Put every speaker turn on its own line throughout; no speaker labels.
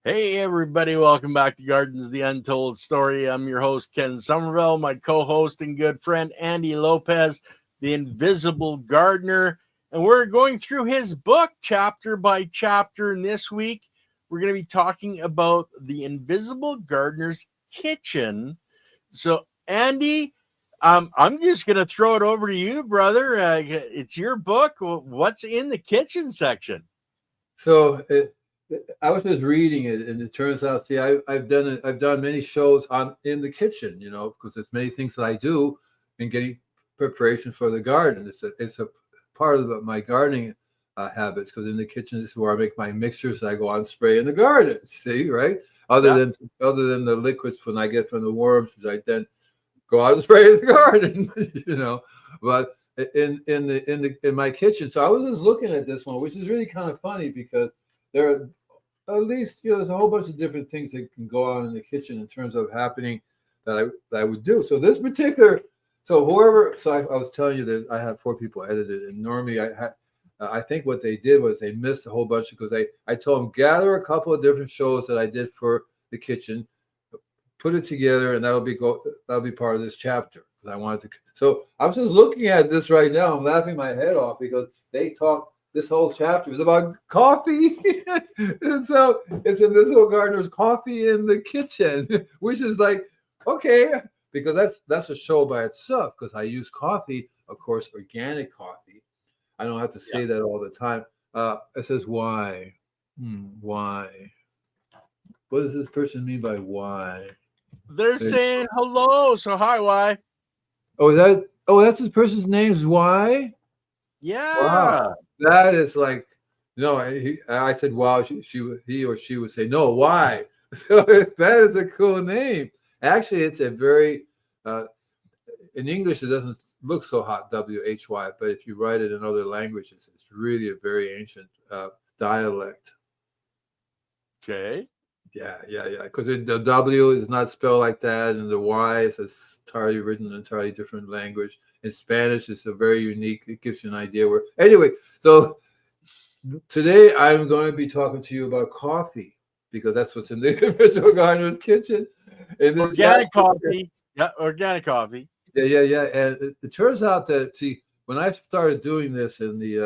Hey, everybody. Welcome back to Gardens, the Untold Story. I'm your host, Ken Somerville, my co-host and good friend, Andy Lopez, the Invisible Gardener. And we're going through his book chapter by chapter. And this week, we're going to be talking about the Invisible Gardener's Kitchen. So, Andy, I'm just going to throw it over to you, brother. It's your book. What's in the kitchen section?
So I was just reading it, and it turns out, see, I've done many shows in the kitchen, because there's many things that I do in getting preparation for the garden. It's a part of my gardening habits, because in the kitchen this is where I make my mixtures that I go out and spray in the garden. See, right? Other than the liquids when I get from the worms, which I then go out and spray in the garden, But in my kitchen, so I was just looking at this one, which is really kind of funny because there are at least, there's a whole bunch of different things that can go on in the kitchen in terms of happening that I would do. So this particular, I was telling you that I had 4 people edit it, and normally I think what they did was they missed a whole bunch because I told them gather a couple of different shows that I did for the kitchen, put it together, and that'll be part of this chapter. I wanted to. So I was just looking at this right now. I'm laughing my head off because they talk. This whole chapter is about coffee, and so it's Invisible Gardener's Coffee in the Kitchen, which is like, okay, because that's a show by itself. Because I use coffee, of course, organic coffee. I don't have to say that all the time. It says why, why? What does this person mean by why?
They're saying hello. So hi, why?
That's this person's name is why?
Yeah.
Wow. That is like, I said, wow, he or she would say, no, why? So that is a cool name. Actually, it's a very, in English, it doesn't look so hot, W-H-Y, but if you write it in other languages, it's really a very ancient dialect.
Okay.
Yeah. Because the W is not spelled like that, and the Y is entirely written in an entirely different language. In Spanish, it's a very unique. It gives you an idea where. Anyway, so today I'm going to be talking to you about coffee because that's what's in the Invisible Gardener's Kitchen.
Organic coffee. Yeah, organic coffee.
Yeah. And it turns out that when I started doing this in the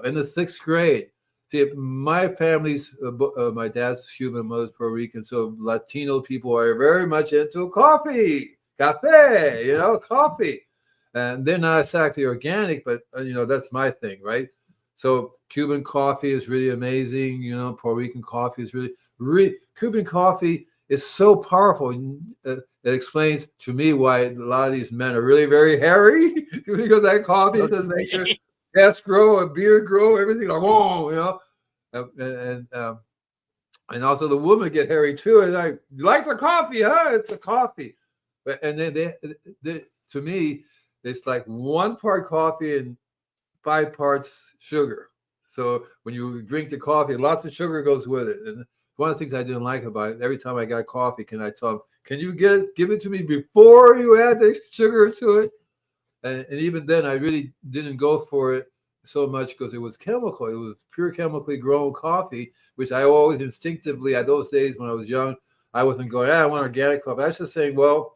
in the 6th grade. See, my family's, my dad's Cuban, mother's Puerto Rican, so Latino people are very much into coffee, coffee. And they're not exactly organic, but, that's my thing, right? So Cuban coffee is really amazing. Puerto Rican coffee is really Cuban coffee is so powerful. It explains to me why a lot of these men are really very hairy because that coffee just makes your chest grow, a beard grow, everything like, whoa, and also the women get hairy too. And like, you like the coffee, huh? It's a coffee. And then they to me, it's like 1 part coffee and 5 parts sugar. So when you drink the coffee, lots of sugar goes with it. And one of the things I didn't like about it, every time I got coffee, can I tell them, can you give it to me before you add the sugar to it? And even then, I really didn't go for it so much because it was chemical. It was pure chemically grown coffee, which I always instinctively, at those days when I was young, I wasn't going, I want organic coffee. I was just saying, well,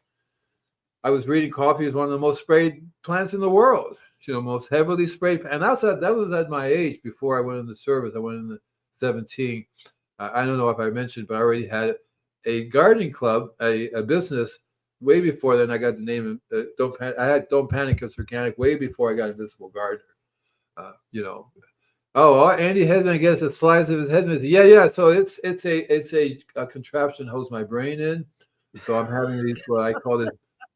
I was reading coffee is one of the most sprayed plants in the world, most heavily sprayed. And that was at my age before I went in the service. I went in the 17. I don't know if I mentioned, but I already had a gardening club, a business. Way before then, I got the name. I had Don't Panic, It's Organic way before I got Invisible Gardener. Andy Hedman gets a slice of his head. Yeah. So it's a contraption that holds my brain in. So I'm having these what I call this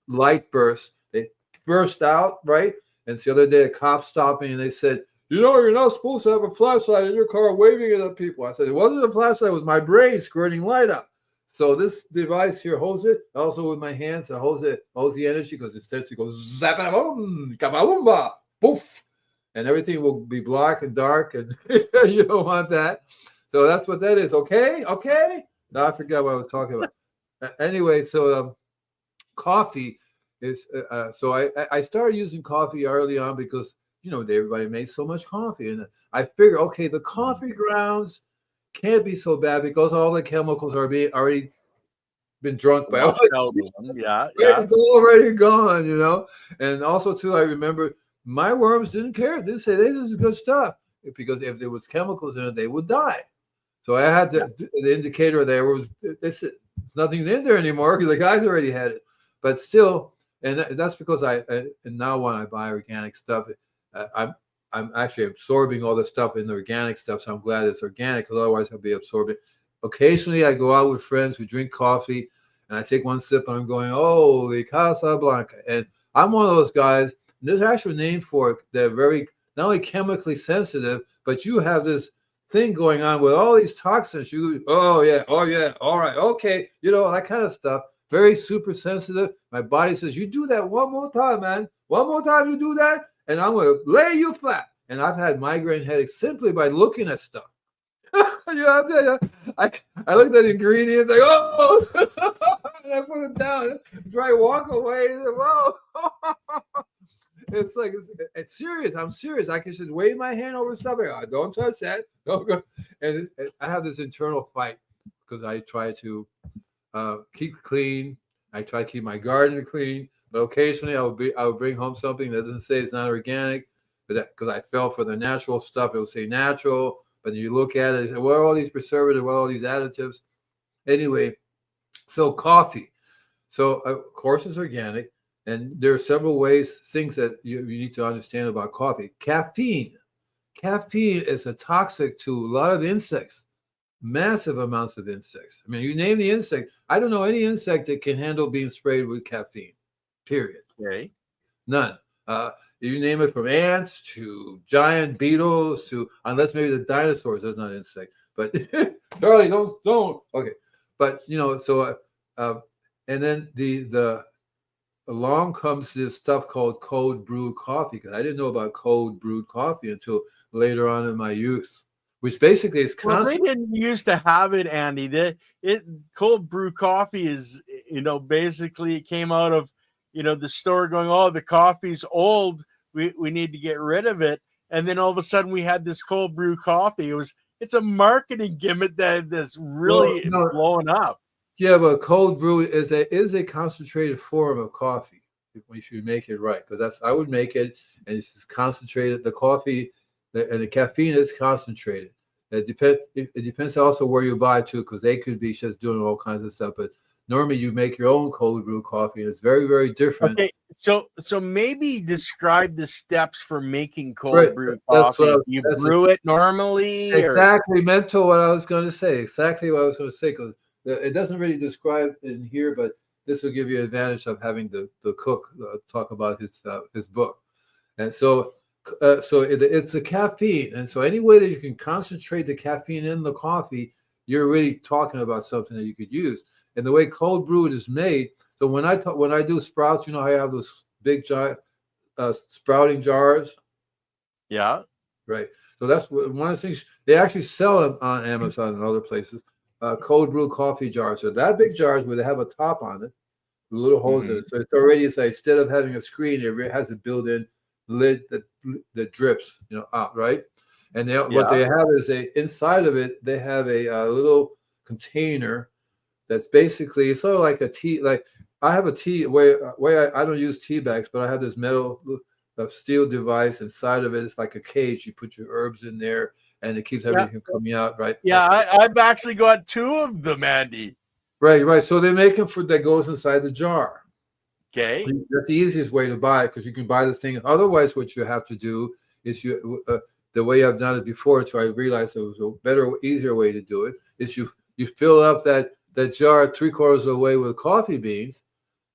light bursts. They burst out, right? And the other day, a cop stopped me and they said, you're not supposed to have a flashlight in your car waving it at people. I said, it wasn't a flashlight, it was my brain squirting light up. So this device here holds it. Also with my hands, it holds the energy because it essentially goes zap-a-boom, kaboom, poof. And everything will be black and dark, and you don't want that. So that's what that is. Okay. Now I forgot what I was talking about. Anyway, so coffee is so I started using coffee early on because everybody makes so much coffee, and I figured, okay, the coffee grounds can't be so bad because all the chemicals are being already been drunk by all.
Washed out of them. Yeah, yeah.
It's already gone. And also too, I remember my worms didn't care. They say, "Hey, this is good stuff," because if there was chemicals in it, they would die. So I had the indicator there was there's nothing in there anymore because the guys already had it. But still, and that's because and now when I buy organic stuff, I'm actually absorbing all the stuff in the organic stuff. So I'm glad it's organic because otherwise I'll be absorbing. Occasionally, I go out with friends who drink coffee, and I take one sip, and I'm going, "Holy Casablanca!" And I'm one of those guys. There's actually a name for it. They're very not only chemically sensitive, but you have this thing going on with all these toxins. Oh yeah, all right, okay, that kind of stuff. Very super sensitive. My body says, "You do that one more time, man. One more time, you do that, and I'm going to lay you flat." And I've had migraine headaches simply by looking at stuff. I looked at the ingredients like, oh, and I put it down. Try to walk away. Whoa. It's like it's serious. I'm serious. I can just wave my hand over stuff. Don't touch that. Don't go. And I have this internal fight because I try to keep clean. I try to keep my garden clean. But occasionally I will bring home something that doesn't say it's not organic, but because I fell for the natural stuff, it will say natural. But you look at it, what are all these preservatives? What are all these additives? Anyway, so coffee. So of course it's organic. And there are several things that you need to understand about coffee. Caffeine. Caffeine is a toxic to a lot of insects, massive amounts of insects. I mean, you name the insect. I don't know any insect that can handle being sprayed with caffeine, period.
Okay.
None. You name it, from ants to giant beetles to, unless maybe the dinosaurs, that's not an insect. But Charlie, don't. Okay. But, so, and then the along comes this stuff called cold brewed coffee, because I didn't know about cold brewed coffee until later on in my youth, which basically is constant.
Well, they didn't used to have it, Andy. Cold brew coffee is, basically it came out of, the store going, "Oh, the coffee's old. We need to get rid of it." And then all of a sudden we had this cold brew coffee. It's a marketing gimmick that's really blowing up.
Yeah, but cold brew is a concentrated form of coffee if you make it right. Because I would make it, and it's concentrated. The coffee and the caffeine is concentrated. It depends also where you buy too, because they could be just doing all kinds of stuff. But normally you make your own cold brew coffee, and it's very, very different.
Okay, so maybe describe the steps for making cold brew coffee. You brew it normally?
Exactly, mental what I was going to say. Exactly what I was going to say, because it doesn't really describe in here, but this will give you an advantage of having the cook talk about his book. And so it's a caffeine, and so any way that you can concentrate the caffeine in the coffee, you're really talking about something that you could use. And the way cold brewed is made, so when I do sprouts, how I have those big giant sprouting jars.
Yeah.
Right. So that's one of the things they actually sell them on Amazon and other places. Cold brew coffee jars. So that big jars where they have a top on it, with little holes in it. So it's already, it's like, instead of having a screen, it has a built-in lid that drips, out, right? And what they have is inside of it, they have a little container that's basically sort of like a tea. Like I have a tea where I don't use tea bags, but I have this metal steel device inside of it. It's like a cage. You put your herbs in there, and it keeps everything coming out, right?
Yeah, I've actually got 2 of them, Andy.
Right. So they make them that goes inside the jar.
Okay.
That's the easiest way to buy it, because you can buy the thing. Otherwise, what you have to do is the way I've done it before, so I realized it was a better, easier way to do it, is you fill up that jar 3/4 of the way with coffee beans,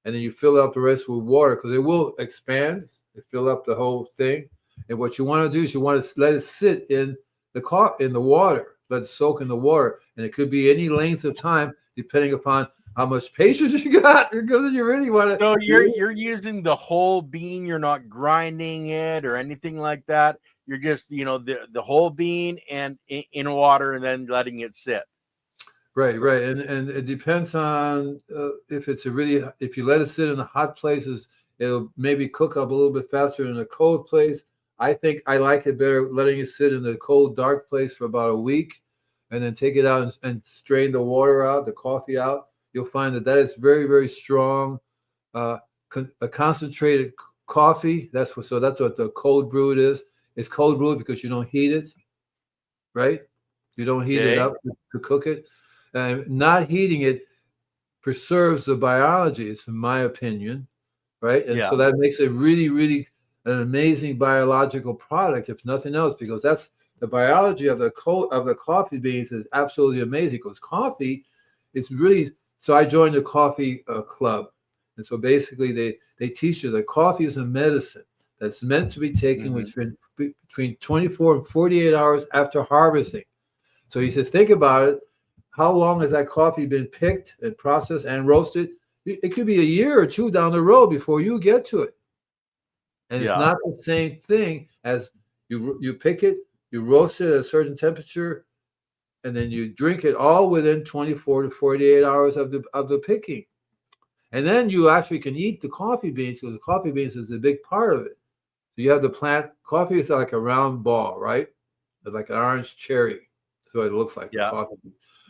and then you fill up the rest with water, because it will expand and fill up the whole thing. And what you want to do is you want to let it sit in the water, let it soak in the water, and it could be any length of time depending upon how much patience you got, because you really want to.
So you're using the whole bean. You're not grinding it or anything like that. You're just the whole bean and in water, and then letting it sit.
Right, right, and it depends on if it's if you let it sit in the hot places, it'll maybe cook up a little bit faster than a cold place. I think I like it better letting it sit in the cold, dark place for about a week, and then take it out and strain the water out, the coffee out. You'll find that is very, very strong, uh, a concentrated coffee. That's what the cold brewed is. It's cold brewed because you don't heat it, right? You don't heat it
Okay.
up to cook it. Not heating it preserves the biology, it's in my opinion, right? And
Yeah.
so that makes it really, really an amazing biological product, if nothing else, because that's the biology of the coffee beans is absolutely amazing. Because coffee, it's really so. I joined a coffee club, and so basically they teach you that coffee is a medicine that's meant to be taken between 24 and 48 hours after harvesting. So he says, think about it. How long has that coffee been picked and processed and roasted? It could be a year or two down the road before you get to it. And it's
Yeah.
not the same thing as you pick it, you roast it at a certain temperature, and then you drink it all within 24 to 48 hours of the picking. And then you actually can eat the coffee beans because the coffee beans is a big part of it. So you have the plant. Coffee is like a round ball, right? Like an orange cherry. So it looks like the
Yeah.
coffee.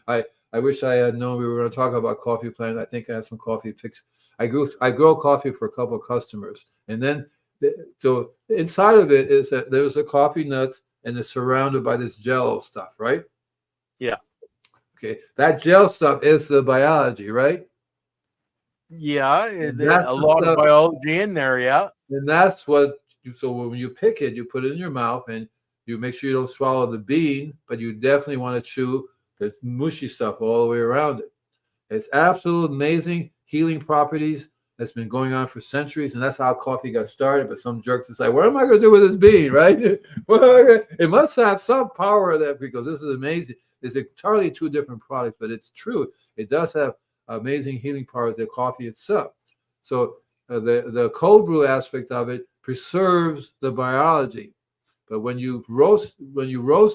I wish I had known we were going to talk about coffee plant. I think I have some coffee picks. I grow coffee for a couple of customers, and then so inside of it is that there's a coffee nut, and it's surrounded by this Jello stuff, right?
Yeah.
Okay, that gel stuff is the biology, right?
Yeah.
And
A
that's the
lot of
stuff,
biology in there. Yeah.
and that's what. So when you pick it, you put it in your mouth, and you make sure you don't swallow the bean, but you definitely want to chew the mushy stuff all the way around it. It's absolute amazing healing properties that's been going on for centuries, and that's how coffee got started. But some jerks is like, what am I going to do with this bean, right? It must have some power of that because this is amazing. It's entirely two different products, but it's true. It does have amazing healing powers, the coffee itself. So the cold brew aspect of it preserves the biology. But when you roast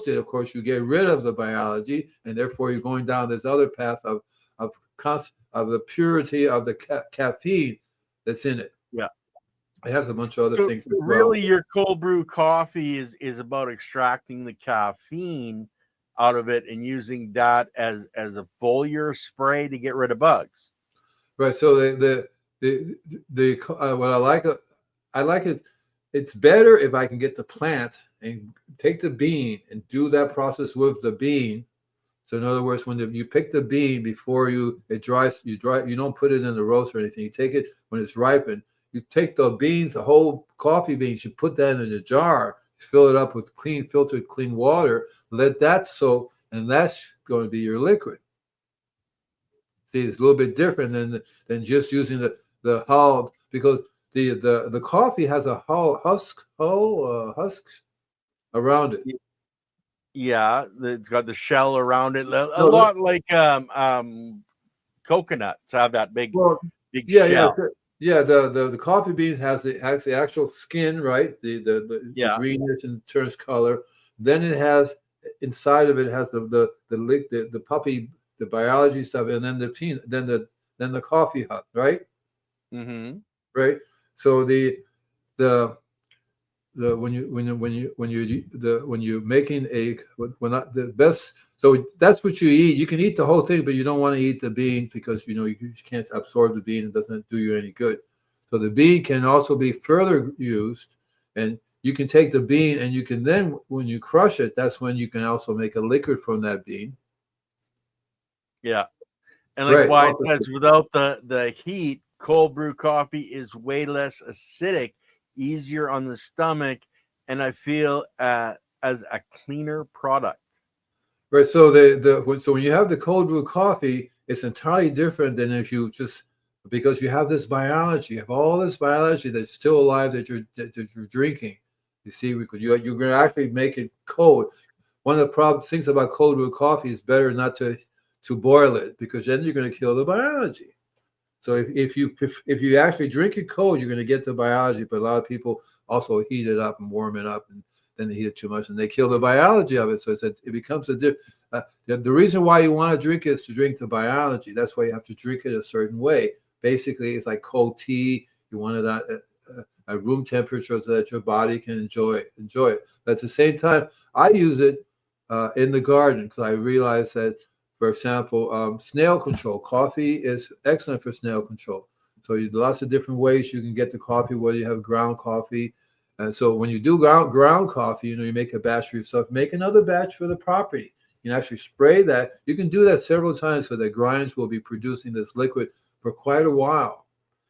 it, of course, you get rid of the biology, and therefore you're going down this other path of the purity of the caffeine that's in it.
Yeah.
It has a bunch of other
So
things as well.
really, your cold brew coffee is about extracting the caffeine out of it and using that as a foliar spray to get rid of bugs.
Right. So what I like it. It's better if I can get the plant and take the bean and do that process with the bean. So in other words, when you pick the bean before it dries, you don't put it in the roast or anything. You take it when it's ripened. You take the beans, the whole coffee beans, you put that in a jar, fill it up with filtered clean water, let that soak, and that's going to be your liquid. See, it's a little bit different than just using the hull because the coffee has a husk around it.
Yeah, it's got the shell around it, a
No,
lot like coconuts have that big
well, yeah,
shell.
yeah. The coffee beans has the actual skin, right? The
Yeah.
greenish and turns color. Then it has inside of it has the puppy, the biology stuff, and then then the coffee hut, right?
Mm-hmm.
Right. So the when you're making when not the best, so that's what you eat. You can eat the whole thing, but you don't want to eat the bean because you can't absorb the bean. It doesn't do you any good. So the bean can also be further used, and you can take the bean and you can then when you crush it, that's when you can also make a liquid from that bean.
Yeah. And like
Right.
Wyatt says, without the heat, cold brew coffee is way less acidic, easier on the stomach, and I feel as a cleaner product.
Right. So so when you have the cold brew coffee, it's entirely different than if you just because you have this biology, you have all this biology that's still alive that you're drinking. You see, you're going to actually make it cold. One of the things about cold brew coffee is better not to boil it because then you're going to kill the biology. So if you actually drink it cold, you're going to get the biology. But a lot of people also heat it up and warm it up, and and they heat it too much, and they kill the biology of it. So it becomes the reason why you want to drink it is to drink the biology. That's why you have to drink it a certain way. Basically, it's like cold tea. You want it at room temperature so that your body can enjoy it. But at the same time, I use it in the garden because I realize that, for example, snail control. Coffee is excellent for snail control. So lots of different ways you can get the coffee, whether you have ground coffee. And so when you do ground coffee, you make a batch for yourself, make another batch for the property. You can actually spray that. You can do that several times so that grinds will be producing this liquid for quite a while.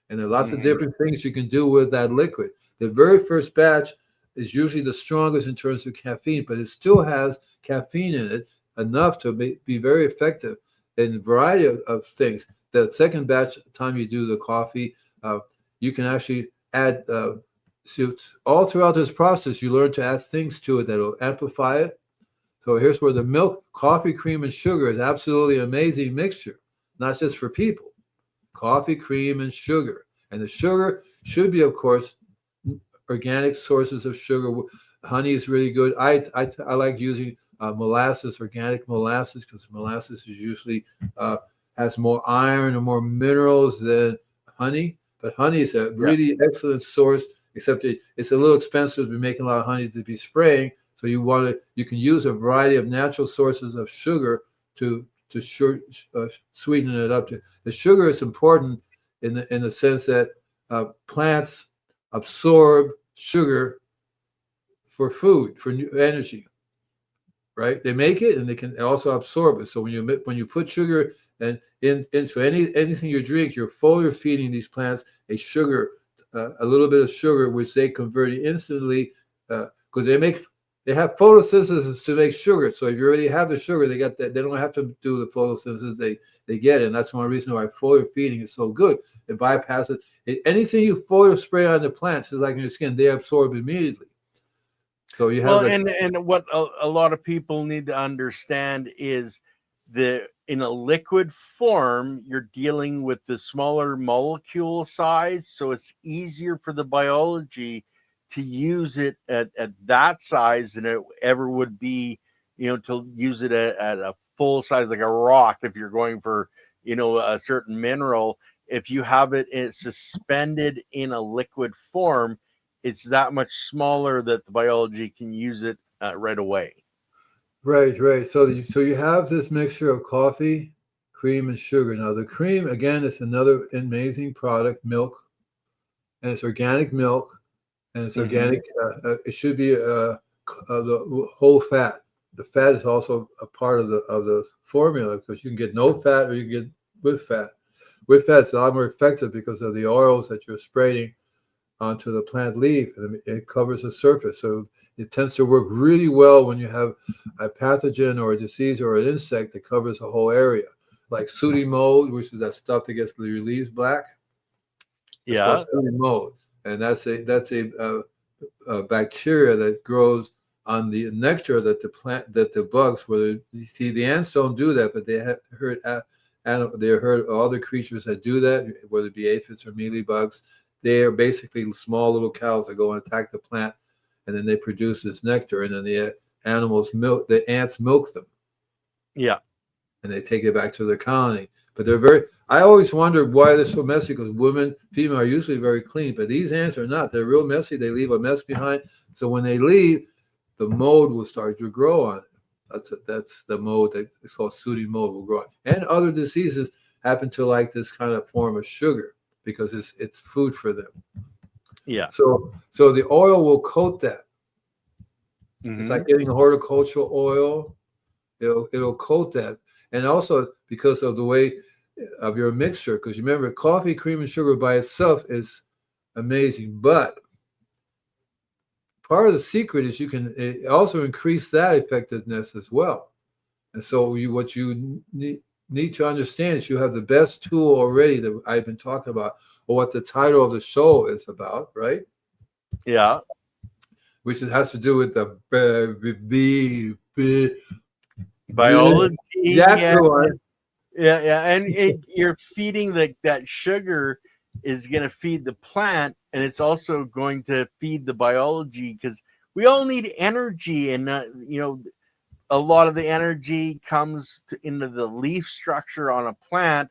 And there are lots of different things you can do with that liquid. The very first batch is usually the strongest in terms of caffeine, but it still has caffeine in it, enough to be very effective in a variety of things. The second batch, time you do the coffee, you can actually add, all throughout this process, you learn to add things to it that will amplify it. So here's where the milk, coffee, cream, and sugar is absolutely amazing mixture, not just for people. Coffee, cream, and sugar. And the sugar should be, of course, organic sources of sugar. Honey is really good. I like using molasses, organic molasses, because molasses is usually has more iron and more minerals than honey. But honey is a really excellent source, except it's a little expensive to be making a lot of honey to be spraying. So you can use a variety of natural sources of sugar to sweeten it up. The sugar is important in the sense that plants absorb sugar for food, for energy, right? They make it and they can also absorb it. So when you put sugar into anything you drink, you're fully feeding these plants a little bit of sugar, which they convert instantly because they have photosynthesis to make sugar. So if you already have the sugar, they got that. They don't have to do the photosynthesis. They get it. And that's one reason why foliar feeding is so good. It bypasses anything you foliar spray on the plants is like in your skin. They absorb immediately. So you have
and what a lot of people need to understand is in a liquid form, you're dealing with the smaller molecule size, so it's easier for the biology to use it at that size than it ever would be, to use it at a full size, like a rock. If you're going for, a certain mineral, if you have it suspended in a liquid form, it's that much smaller that the biology can use it right away.
Right. So you have this mixture of coffee, cream, and sugar. Now the cream, again, is another amazing product, milk, and it's organic milk. And it's organic. It should be the whole fat. The fat is also a part of the formula because you can get no fat or you can get with fat. With fat, it's a lot more effective because of the oils that you're spraying onto the plant leaf, and it covers the surface. So it tends to work really well when you have a pathogen or a disease or an insect that covers the whole area, like sooty mold, which is that stuff that gets your leaves black. It's called sooty mold. And that's a bacteria that grows on the nectar that the bugs. Whether you see the ants don't do that, but they heard other creatures that do that, whether it be aphids or mealybugs. They are basically small little cows that go and attack the plant, and then they produce this nectar, and then the ants milk them.
Yeah,
and they take it back to their colony. But I always wondered why they're so messy, because female are usually very clean, but these ants are not. They're real messy. They leave a mess behind. So when they leave, the mold will start to grow on it. That's the mold that is called sooty mold will grow on. And other diseases happen to like this kind of form of sugar because it's food for them.
Yeah.
So the oil will coat that. Mm-hmm. It's like getting a horticultural oil. It'll coat that. And also because of the way of your mixture, because you remember coffee, cream, and sugar by itself is amazing, but part of the secret is you can also increase that effectiveness as well. And so what you need to understand is you have the best tool already that I've been talking about, or what the title of the show is about, right?
Yeah.
Which has to do with the
biology.
That's the one.
Yeah. And you're feeding that sugar is going to feed the plant, and it's also going to feed the biology, because we all need energy, and a lot of the energy comes into the leaf structure on a plant,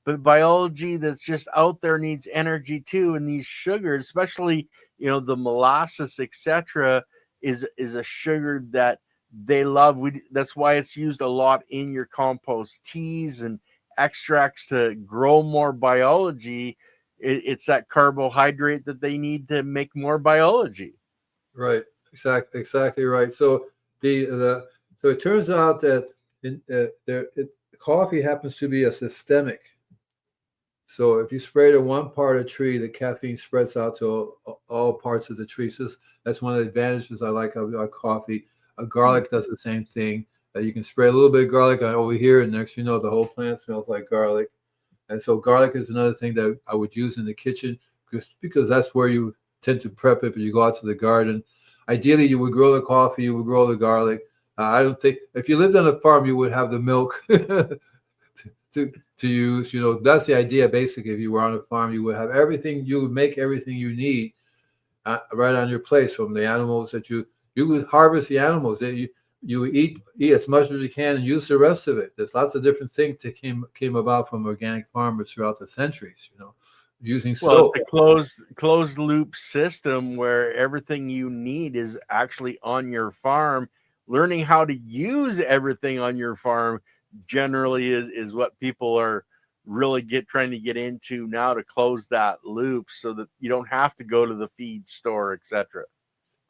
but biology that's just out there needs energy too. And these sugars, especially the molasses, etc., is a sugar that they love. That's why it's used a lot in your compost teas and extracts to grow more biology. It's that carbohydrate that they need to make more biology.
Right. Exactly right. So so it turns out that coffee happens to be a systemic. So if you spray to one part of the tree, the caffeine spreads out to all parts of the tree. So that's one of the advantages I like of coffee. Garlic does the same thing. You can spray a little bit of garlic over here, and next the whole plant smells like garlic. And so garlic is another thing that I would use in the kitchen because that's where you tend to prep it when you go out to the garden. Ideally, you would grow the coffee, you would grow the garlic. I don't think if you lived on a farm, you would have the milk to use. That's the idea. Basically, if you were on a farm, you would have everything. You would make everything you need right on your place from the animals that you would harvest the animals that you eat as much as you can and use the rest of it. There's lots of different things that came about from organic farmers throughout the centuries. Using soap.
It's a closed loop system where everything you need is actually on your farm. Learning how to use everything on your farm generally is what people are really trying to get into now, to close that loop so that you don't have to go to the feed store, etc.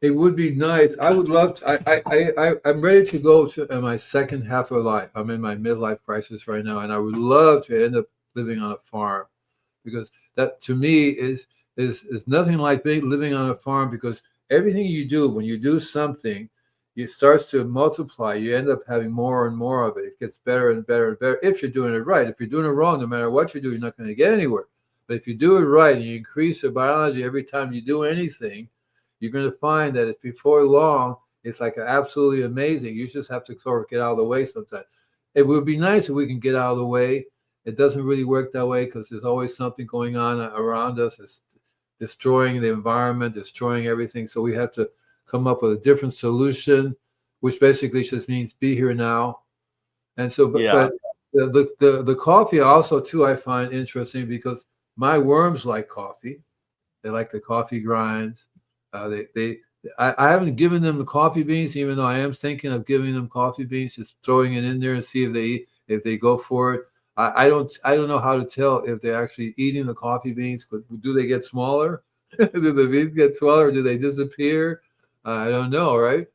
It would be nice. I would love to. I'm ready to go to my second half of life. I'm in my midlife crisis right now, and I would love to end up living on a farm, because that to me is nothing like living on a farm, because everything you do, when you do something, it starts to multiply. You end up having more and more of it. It gets better and better and better if you're doing it right. If you're doing it wrong, no matter what you do, you're not going to get anywhere. But if you do it right and you increase the biology every time you do anything, you're going to find that it's before long, it's like absolutely amazing. You just have to sort of get out of the way sometimes. It would be nice if we can get out of the way. It doesn't really work that way because there's always something going on around us. It's destroying the environment, destroying everything. So we have to come up with a different solution, which basically just means be here now. And so, but the coffee also too, I find interesting because my worms like coffee. They like the coffee grinds. I haven't given them the coffee beans, even though I am thinking of giving them coffee beans, just throwing it in there and see if they go for it. I don't know how to tell if they're actually eating the coffee beans. But do they get smaller? Do the beans get smaller? Or do they disappear? I don't know, right?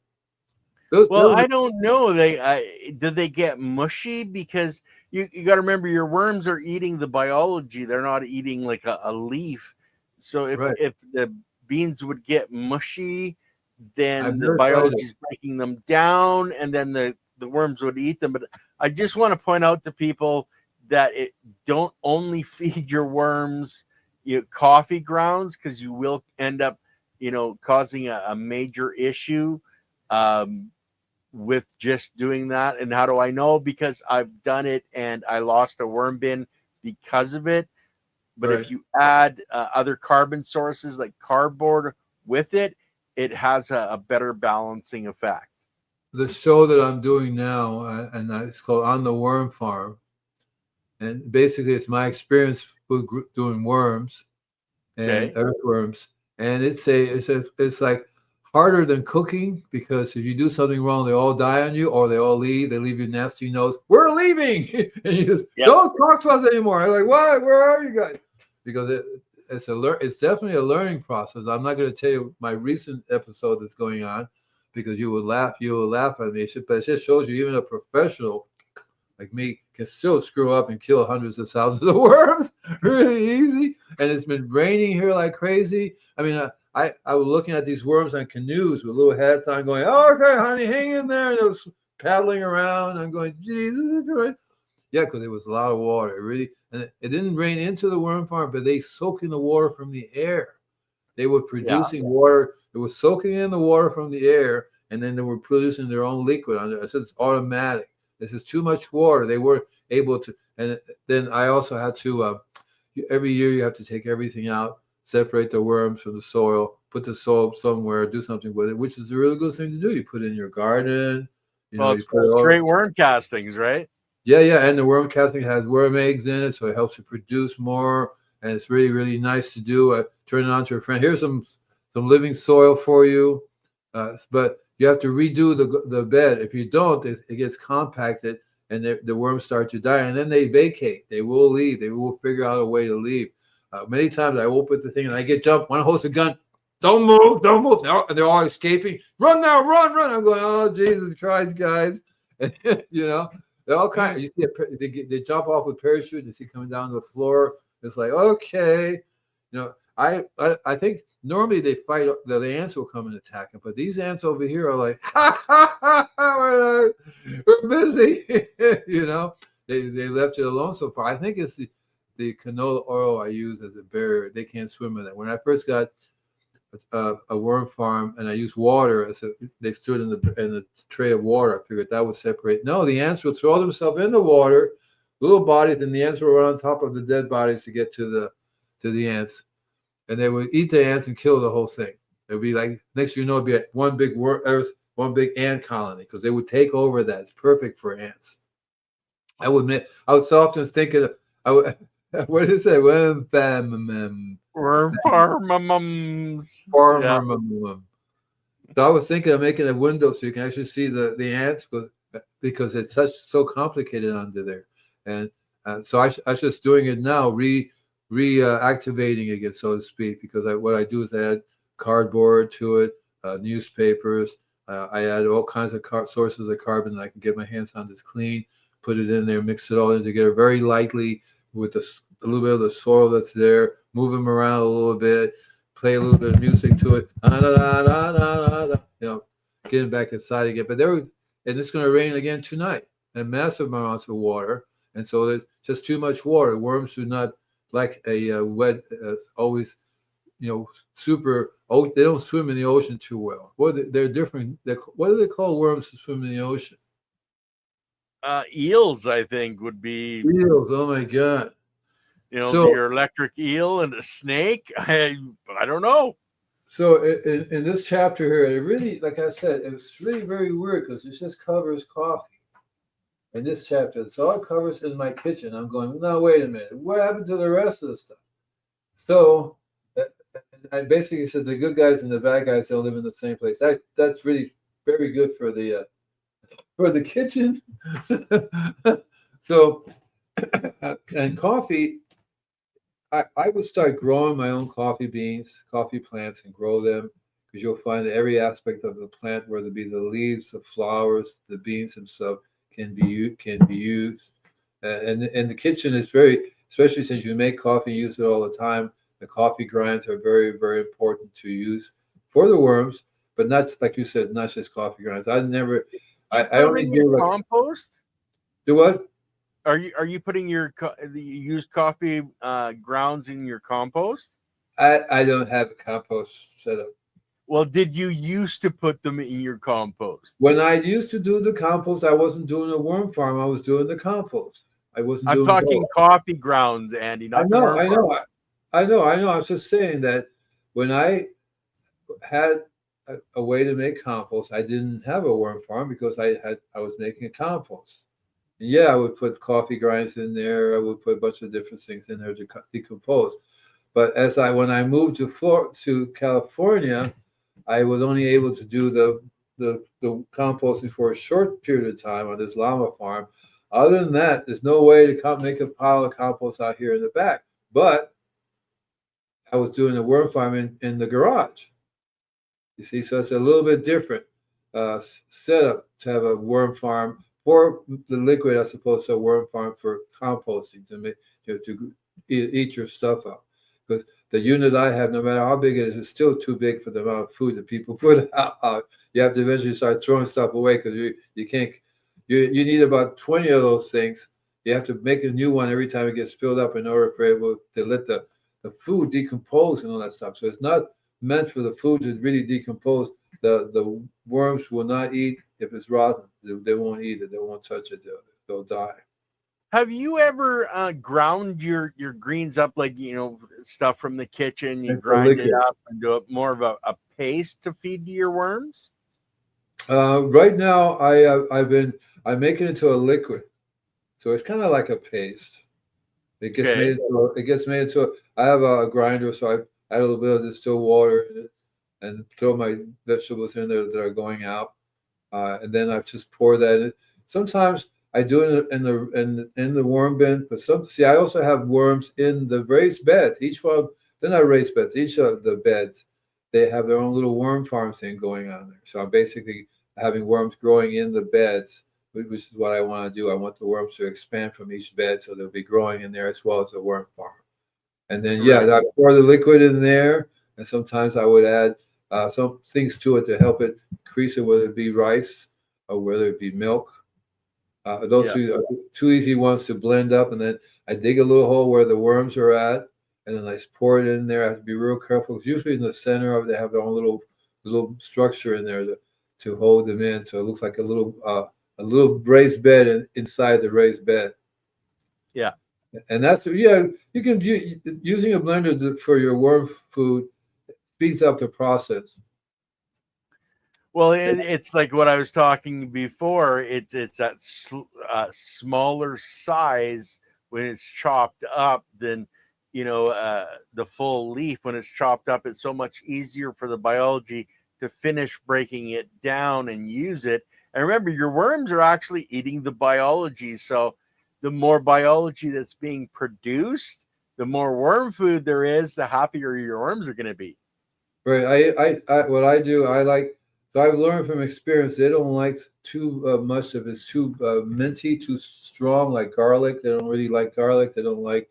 I don't know. Did they get mushy? Because you got to remember, your worms are eating the biology. They're not eating like a leaf. So if the beans would get mushy, then the biology is breaking them down, and then the worms would eat them. But I just want to point out to people that don't only feed your worms coffee grounds, because you will end up causing a major issue with just doing that. And how do I know? Because I've done it and I lost a worm bin because of it. But if you add other carbon sources like cardboard with it, it has a better balancing effect.
The show that I'm doing now, and it's called On the Worm Farm. And basically, it's my experience with doing worms and earthworms. And it's like harder than cooking, because if you do something wrong, they all die on you, or they all leave. They leave you nasty notes. We're leaving, and you just don't talk to us anymore. I'm like, why? Where are you guys? Because it's definitely a learning process. I'm not going to tell you my recent episode that's going on, because you will laugh at me. But it just shows you even a professional like me can still screw up and kill hundreds of thousands of worms really easy. And it's been raining here like crazy. I mean, I was looking at these worms on canoes with little hats on, going, "Oh, okay, honey, hang in there." And it was paddling around. I'm going, Jesus Christ. Yeah, because it was a lot of water. And it didn't rain into the worm farm, but they soak in the water from the air. They were producing water. It was soaking in the water from the air, and then they were producing their own liquid on it. So it's automatic. This is too much water. They weren't able to. And then I also had to, every year you have to take everything out, separate the worms from the soil, put the soil somewhere, do something with it, which is a really good thing to do. You put it in your garden,
Well,
you
it's
put it all.
straight worm castings, right?
Yeah, and the worm casting has worm eggs in it, so it helps you produce more, and it's really, really nice to do. Turn it on to a friend. Here's some living soil for you, but you have to redo the bed. If you don't, it gets compacted, and the worms start to die, and then they vacate. They will leave. They will figure out a way to leave. Many times I open the thing and I get jumped. One holds a gun. Don't move, don't move. They're all escaping. Run now, run, run. I'm going, oh, Jesus Christ, guys. You know. They're all kind. You see, they jump off with parachutes. You see coming down the floor. It's like, okay, I think normally they fight. The ants will come and attack them, but these ants over here are like, we're busy. They left it alone so far. I think it's the canola oil I use as a barrier. They can't swim in it. When I first got a worm farm and I used water, they stood in the tray of water. I figured that would separate. No, the ants would throw themselves in the water, little bodies, and the ants would run on top of the dead bodies to get to the ants, and they would eat the ants and kill the whole thing. It would be like, next you know, it'd be one big ant colony, because they would take over that. It's perfect for ants. I was so often thinking what did it say?
Worm farmums.
Yeah. So I was thinking of making a window so you can actually see the ants, because it's so complicated under there. And so I was just doing it now, reactivating again, so to speak, because what I do is I add cardboard to it, newspapers. I add all kinds of sources of carbon that I can get my hands on that's clean, put it in there, mix it all in together very lightly with a little bit of the soil that's there, move them around a little bit, play a little bit of music to it, getting back inside again. But and it's going to rain again tonight, and massive amounts of water, and so there's just too much water. Worms do not like a wet, always, super. Oh, they don't swim in the ocean too well. They're different. What do they call worms that swim in the ocean?
Eels, I think, would be
Eels. Oh my God!
Your electric eel and a snake. I don't know.
So in this chapter here, it really, like I said, it was really very weird, because it just covers coffee. In this chapter, it's all it covers in my kitchen. I'm going, no, wait a minute. What happened to the rest of the stuff? So I basically said the good guys and the bad guys don't live in the same place. That's really very good for the kitchen. So, and coffee, I would start growing my own coffee beans, coffee plants, and grow them, because you'll find that every aspect of the plant, whether it be the leaves, the flowers, the beans themselves, can be used. And the kitchen is especially since you make coffee, use it all the time. The coffee grinds are very, very important to use for the worms, but not, like you said, not just coffee grinds. I only do
compost.
Do what?
Are you putting the used coffee grounds in your compost?
I don't have a compost set up.
Well, did you used to put them in your compost?
When I used to do the compost, I wasn't doing a worm farm. I was doing the compost.
I'm talking coffee grounds, Andy. Not
I know. I was just saying that when I had a way to make compost, I didn't have a worm farm, because I was making a compost. Yeah, I would put coffee grinds in there. I would put a bunch of different things in there to decompose. But when I moved to California, I was only able to do the composting for a short period of time on this llama farm. Other than that, there's no way to make a pile of compost out here in the back. But I was doing the worm farm in the garage. You see, so it's a little bit different setup to have a worm farm for the liquid, as opposed to a worm farm for composting to eat your stuff up. Because the unit I have, no matter how big it is, it's still too big for the amount of food that people put out. You have to eventually start throwing stuff away, because you can't. You need about 20 of those things. You have to make a new one every time it gets filled up in order for it to let the food decompose and all that stuff. So it's not meant for the food to really decompose. The worms will not eat if it's rotten. They won't eat it. They won't touch it. They'll die.
Have you ever ground your greens up, like, stuff from the kitchen? You
It's a
grind it
liquid.
up and do it more of a paste to feed to your worms?
Right now, I make it into a liquid, so it's kind of like a paste.
Okay.
It gets made into. I have a grinder, so I add a little bit of distilled water in it and throw my vegetables in there that are going out, and then I just pour that in. Sometimes I do it in the worm bin, but I also have worms in the raised beds. Each one, they're not raised beds. Each of the beds, they have their own little worm farm thing going on there. So I'm basically having worms growing in the beds, which is what I want to do. I want the worms to expand from each bed, so they'll be growing in there as well as the worm farm. And then, yeah,
Right.
I pour the liquid in there, and sometimes I would add some things to it to help it increase it, whether it be rice or whether it be milk. Those
Yeah.
two are two easy ones to blend up, and then I dig a little hole where the worms are at, and then I pour it in there. I have to be real careful. 'Cause usually in the center of it, they have their own little structure in there to hold them in, so it looks like a little raised bed inside the raised bed.
Yeah.
And that's, yeah, using a blender for your worm food speeds up the process.
Well, it's like what I was talking before. It's that smaller size when it's chopped up than the full leaf. When it's chopped up, it's so much easier for the biology to finish breaking it down and use it. And remember, your worms are actually eating the biology. So the more biology that's being produced, the more worm food there is, the happier your worms are going to be.
Right. What I do, I like, so I've learned from experience, they don't like too much of it's too minty, too strong, like garlic. They don't really like garlic. They don't like,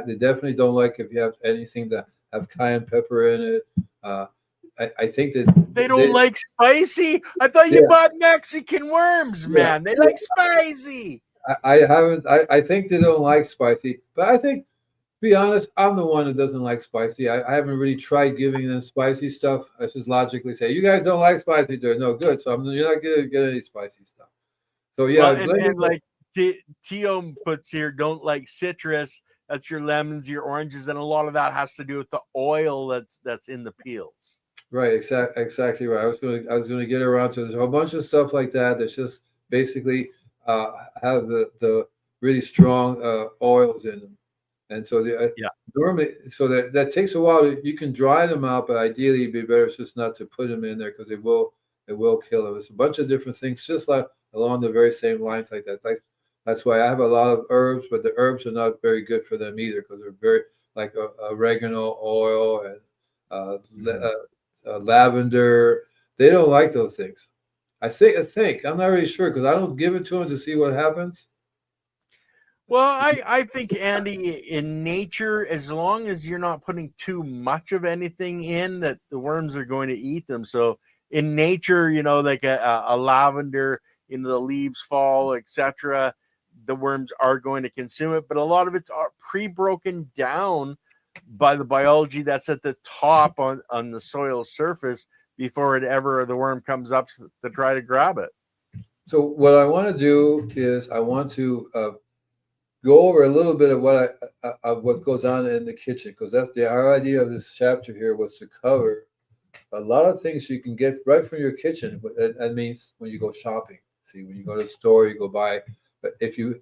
they definitely don't like if you have anything that have cayenne pepper in it. Uh, I think that
They don't like spicy. I thought you
yeah,
bought Mexican worms,
yeah.
man. They like spicy.
I haven't, I think they don't like spicy, but I think, be honest, I'm the one that doesn't like spicy. I haven't really tried giving them spicy stuff. I just logically say, you guys don't like spicy, they're no good. So you're not gonna get any spicy stuff. So yeah,
Well,
I blend
and
it.
like Tio puts here, don't like citrus. That's your lemons, your oranges, and a lot of that has to do with the oil that's in the peels.
Right, exactly right. I was gonna get around to there's a whole bunch of stuff like that that's just basically uh, have the really strong oils in them, and so
Yeah.
normally so that takes a while. You can dry them out, but ideally it'd be better just not to put them in there because it will kill them. It's a bunch of different things, just like along the very same lines like that. That's why I have a lot of herbs, but the herbs are not very good for them either because they're very like oregano oil and uh,
Mhm.
lavender. They don't like those things. I think I'm not really sure because I don't give it to them to see what happens.
Well, I think, Andy, in nature, as long as you're not putting too much of anything in, that the worms are going to eat them. So in nature, like a lavender, the leaves fall, etc., the worms are going to consume it. But a lot of it's pre-broken down by the biology that's at the top on the soil surface before the worm comes up to try to grab it.
So what I want to do is I want to go over a little bit of what goes on in the kitchen because that's our idea of this chapter here was to cover a lot of things you can get right from your kitchen. But that means when you go shopping. See, when you go to the store, you go buy. But if you're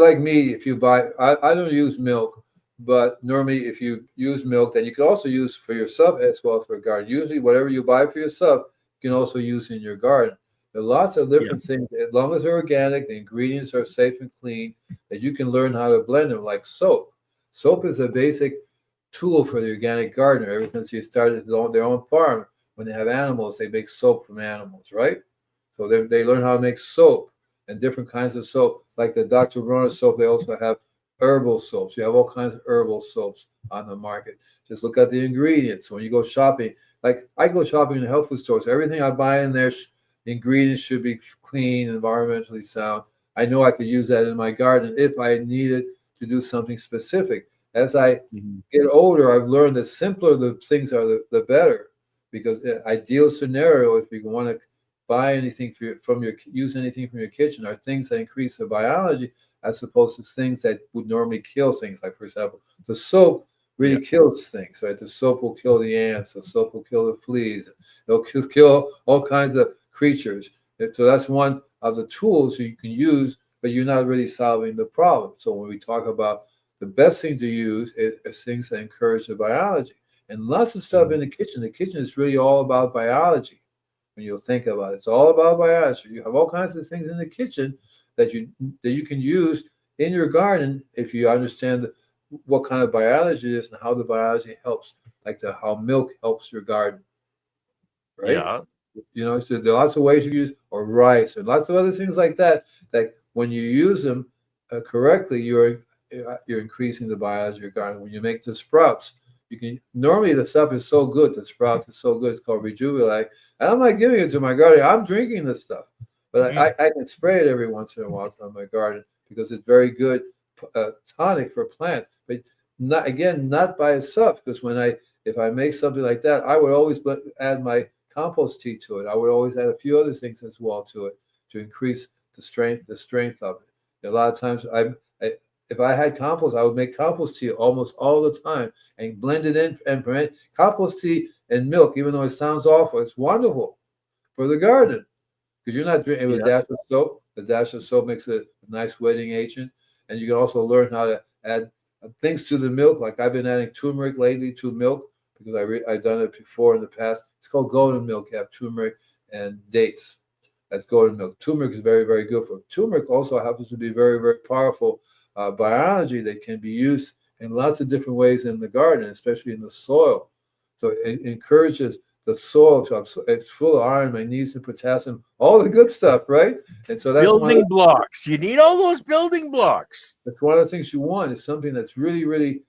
like me, if you buy, I don't use milk, but normally if you use milk, then you can also use for yourself as well for a garden. Usually, whatever you buy for yourself, you can also use in your garden. There are lots of
Yeah.
different things. As long as they're organic, the ingredients are safe and clean, that you can learn how to blend them, like soap. Soap is a basic tool for the organic gardener. Ever since you started their own farm, when they have animals, they make soap from animals, right? So they learn how to make soap and different kinds of soap, like the Dr. Bronner soap. They also have herbal soaps. You have all kinds of herbal soaps on the market. Just look at the ingredients. So when you go shopping, like I go shopping in the health food stores, everything I buy in there, the ingredients should be clean, environmentally sound. I know I could use that in my garden if I needed to do something specific. As I
Mhm.
get older, I've learned that simpler the things are, the better. Because the ideal scenario, if you want to buy anything use anything from your kitchen, are things that increase the biology. as opposed to things that would normally kill things. Like, for example, the soap really kills things, right? The soap will kill the ants, the soap will kill the fleas, it'll kill all kinds of creatures. And so that's one of the tools you can use, but you're not really solving the problem. So when we talk about the best thing to use is things that encourage the biology. And lots of stuff in the kitchen. The kitchen is really all about biology. When you'll think about it, it's all about biology. You have all kinds of things in the kitchen that you can use in your garden if you understand what kind of biology it is and how the biology helps, like how milk helps your garden, right?
Yeah.
So there are lots of ways you use, or rice, and lots of other things like that. That when you use them correctly, you're increasing the biology of your garden. When you make the sprouts, you can normally the stuff is so good. The sprouts is so good. It's called Rejuvenate. And I'm not giving it to my garden. I'm drinking this stuff, but I can spray it every once in a while on my garden because it's very good tonic for plants. But not by itself. Because if I make something like that, I would always add my compost tea to it. I would always add a few other things as well to it to increase the strength of it. A lot of times, if I had compost, I would make compost tea almost all the time and blend it in. And compost tea and milk, even though it sounds awful, it's wonderful for the garden because you're not drinking with a dash of soap. The dash of soap makes a nice wetting agent, and you can also learn how to add things to the milk. Like I've been adding turmeric lately to milk because I've done it before in the past. It's called golden milk. You have turmeric and dates. That's golden milk. Turmeric is very, very good for it. Turmeric also happens to be very, very powerful biology that can be used in lots of different ways in the garden, especially in the soil. So it encourages the soil to it's full of iron, magnesium, potassium, all the good stuff, right? And so that's
building blocks. You need all those building blocks.
That's one of the things you want is something that's really, really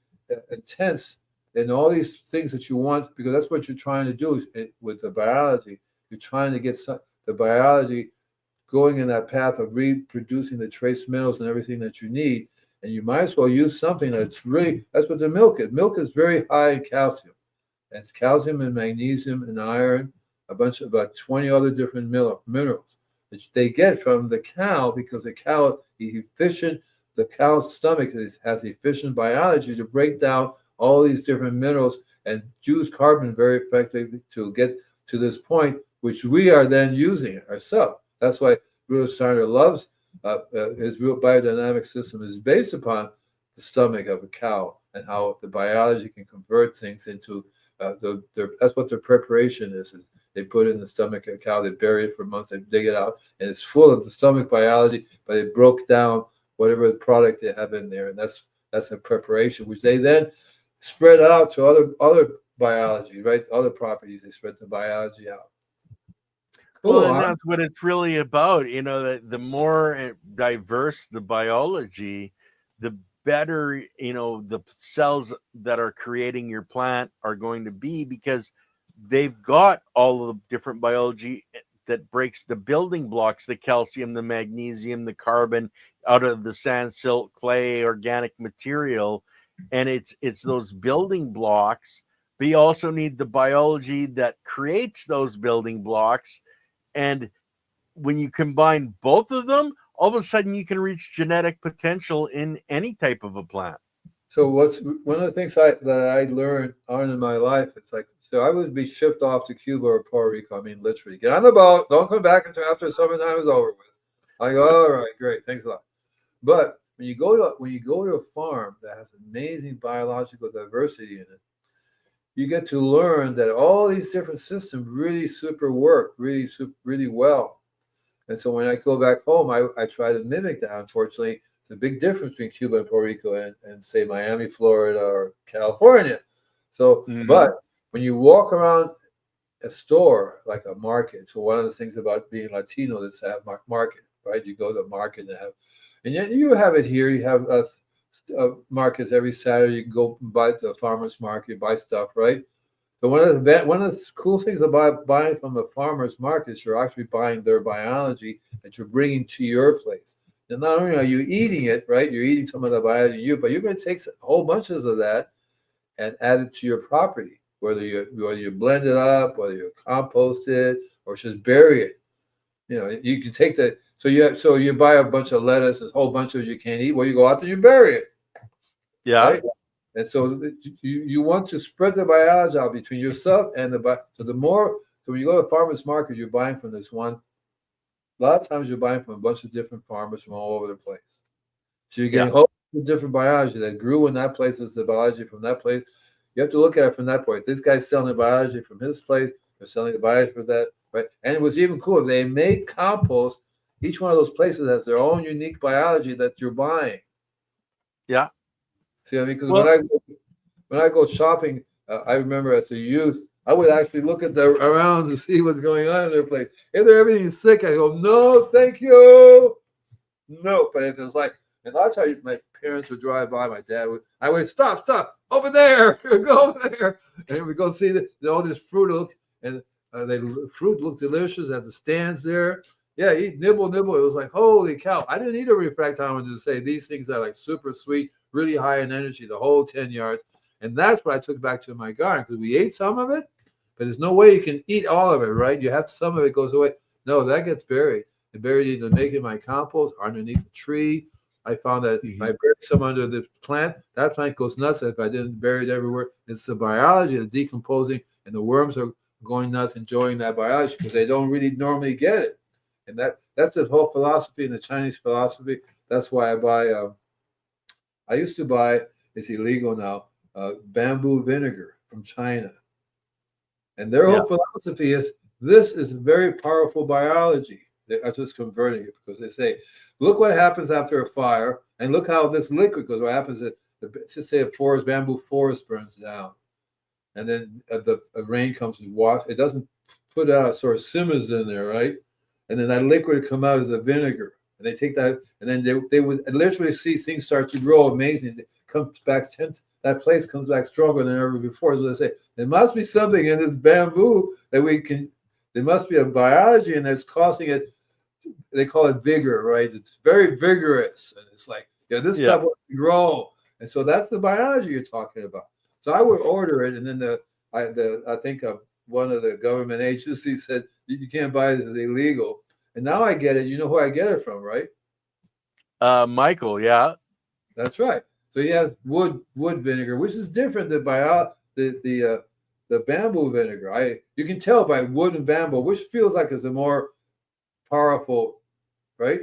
intense and all these things that you want, because that's what you're trying to do with the biology. You're trying to get the biology going in that path of reproducing the trace minerals and everything that you need. And you might as well use something that's what the milk is. Milk is very high in calcium. It's calcium and magnesium and iron, about 20 other different minerals that they get from the cow because the cow is efficient. The cow's stomach has efficient biology to break down all these different minerals and use carbon very effectively to get to this point, which we are then using ourselves. That's why Rudolf Steiner loves his biodynamic system is based upon the stomach of a cow and how the biology can convert things into that's what their preparation is. They put it in the stomach of a cow, they bury it for months, they dig it out, and it's full of the stomach biology, but it broke down whatever product they have in there, and that's a preparation, which they then spread out to other biology, right? Other properties, they spread the biology out.
Cool. Well, and that's what it's really about. The more diverse the biology, the better, the cells that are creating your plant are going to be, because they've got all of the different biology that breaks the building blocks, the calcium, the magnesium, the carbon out of the sand, silt, clay, organic material. And it's those building blocks, but you also need the biology that creates those building blocks. And when you combine both of them, all of a sudden you can reach genetic potential in any type of a plant.
So one of the things that I learned on in my life, it's like, so I would be shipped off to Cuba or Puerto Rico. I mean, literally, get on the boat, don't come back until after the summertime is over with. I go, all right, great, thanks a lot. But when you go to a farm that has amazing biological diversity in it, you get to learn that all these different systems really work really well. And so when I go back home, I try to mimic that. Unfortunately, it's a big difference between Cuba and Puerto Rico and say Miami, Florida, or California. So, but when you walk around a store like a market, so one of the things about being Latino is to have market, right? You go to a market and yet you have it here. You have markets every Saturday. You can go buy the farmer's market, buy stuff, right? So one of the cool things about buying from a farmer's market is you're actually buying their biology that you're bringing to your place. And not only are you eating it, right? You're eating some of the biology but you're going to take whole bunches of that and add it to your property, whether you blend it up, whether you compost it, or just bury it. You can take So you buy a bunch of lettuce, a whole bunch of it you can't eat. Well, you go out there, you bury it,
Yeah.
right? And so you want to spread the biology out between yourself and so so when you go to the farmer's market, you're buying from this one. A lot of times you're buying from a bunch of different farmers from all over the place. So you're
Yeah.
getting all the different biology that grew in that place. Is the biology from that place. You have to look at it from that point. This guy's selling the biology from his place. They're selling the biology for that, right? And it was even cool. They made compost. Each one of those places has their own unique biology that you're buying.
Yeah.
See what I mean? Because
Well,
when I go shopping, I remember as a youth, I would actually look at the around to see what's going on in their place. If they're everything sick, I go, no, thank you, no. But if it's like, and a lot of times my parents would drive by, my dad would, I would stop, over there, go over there, and we go see all this fruit look, and fruit looked delicious at the stands there. Yeah, eat, nibble. It was like, holy cow! I didn't eat a refractometer to say these things are like super sweet, really high in energy, the whole 10 yards. And that's what I took back to my garden because we ate some of it, but there's no way you can eat all of it, right? You have some of it goes away. No, that gets buried. And buried either making my compost underneath a tree. I found that if I bury some under the plant, that plant goes nuts. If I didn't bury it everywhere, it's the biology, the decomposing, and the worms are going nuts enjoying that biology because they don't really normally get it. And that's the whole philosophy in the Chinese philosophy. That's why I buy. I used to buy. It's illegal now. Bamboo vinegar from China, and their whole philosophy is this is very powerful biology. They are just converting it because they say, look what happens after a fire, and look how this liquid goes. What happens is, just say a bamboo forest burns down, and then the rain comes and wash. It doesn't put out, sort of simmers in there, right? And then that liquid come out as a vinegar, and they take that, and then they would literally see things start to grow amazing. It comes back, that place comes back stronger than ever before. So they say there must be something in this bamboo that we can. There must be a biology, and that's causing it. They call it vigor, right? It's very vigorous, and it's like this stuff wants to grow, and so that's the biology you're talking about. So I would order it, and then I think one of the government agencies said you can't buy this; it's illegal. And now I get it. You know who I get it from, right?
Michael, yeah.
That's right. So he has wood vinegar, which is different than the bamboo vinegar. You can tell by wood and bamboo, which feels like it's a more powerful, right?